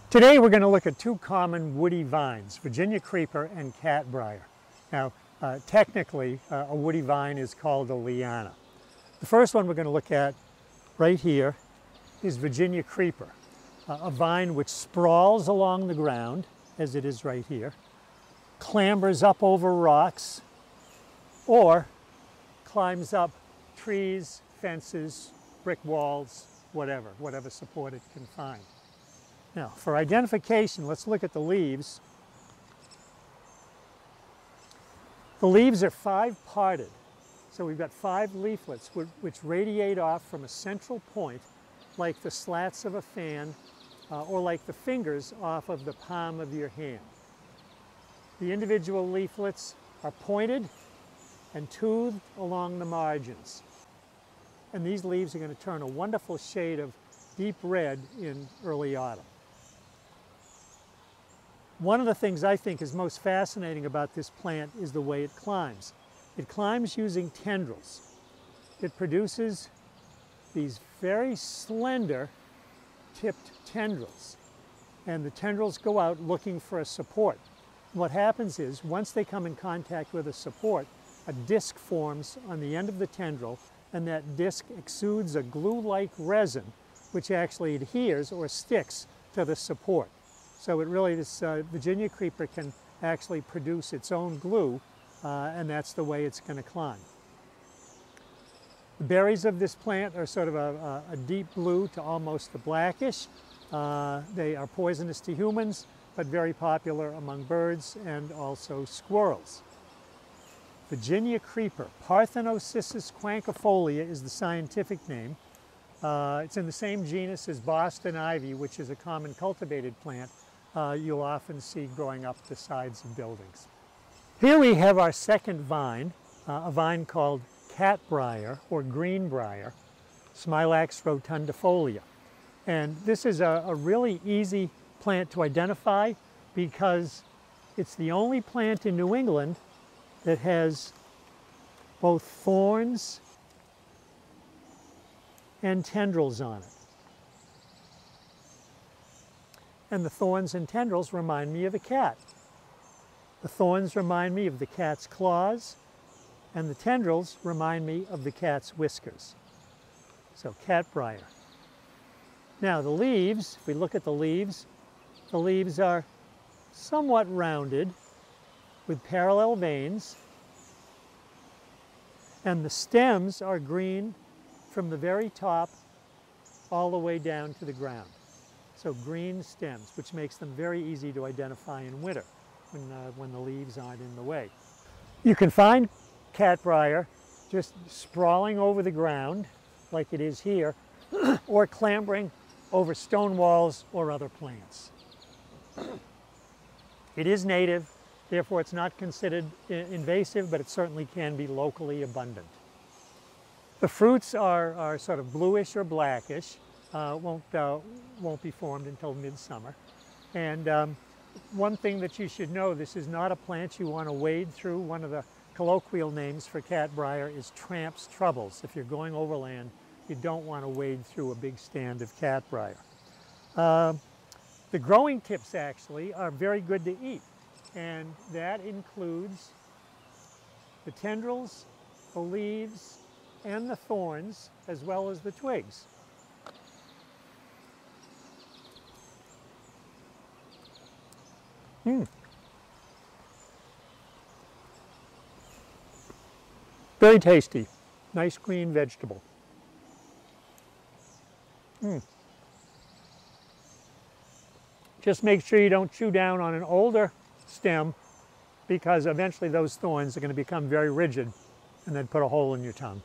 Today we're going to look at two common woody vines, Virginia creeper and catbrier. Now, technically, a woody vine is called a liana. The first one we're going to look at right here is Virginia creeper, a vine which sprawls along the ground, as it is right here, clambers up over rocks, or climbs up trees, fences, brick walls, whatever support it can find. Now, for identification, let's look at the leaves. The leaves are five-parted, so we've got five leaflets which radiate off from a central point, like the slats of a fan, or like the fingers off of the palm of your hand. The individual leaflets are pointed and toothed along the margins. And these leaves are going to turn a wonderful shade of deep red in early autumn. One of the things I think is most fascinating about this plant is the way it climbs. It climbs using tendrils. It produces these very slender tipped tendrils, and the tendrils go out looking for a support. What happens is, once they come in contact with a support, a disc forms on the end of the tendril, and that disc exudes a glue-like resin which actually adheres or sticks to the support. So it really, this Virginia creeper can actually produce its own glue, and that's the way it's going to climb. The berries of this plant are sort of a deep blue to almost a blackish. They are poisonous to humans, but very popular among birds and also squirrels. Virginia creeper, Parthenocissus quanquifolia is the scientific name. It's in the same genus as Boston ivy, which is a common cultivated plant you'll often see growing up the sides of buildings. Here we have our second vine, a vine called catbrier or greenbrier, Smilax rotundifolia. And this is a really easy plant to identify because it's the only plant in New England that has both thorns and tendrils on it. And the thorns and tendrils remind me of a cat. The thorns remind me of the cat's claws, and the tendrils remind me of the cat's whiskers. So catbrier. Now the leaves, if we look at the leaves are somewhat rounded with parallel veins, and the stems are green from the very top all the way down to the ground. So green stems, which makes them very easy to identify in winter when the leaves aren't in the way. You can find catbrier just sprawling over the ground like it is here, or clambering over stone walls or other plants. It is native, therefore it's not considered invasive, but it certainly can be locally abundant. The fruits are sort of bluish or blackish, won't be formed until midsummer. And one thing that you should know, this is not a plant you want to wade through. One of the colloquial names for catbrier is tramp's troubles. If you're going overland, you don't want to wade through a big stand of catbrier. The growing tips actually are very good to eat, and that includes the tendrils, the leaves, and the thorns, as well as the twigs. Very tasty, nice green vegetable. Just make sure you don't chew down on an older stem, because eventually those thorns are going to become very rigid and then put a hole in your tongue.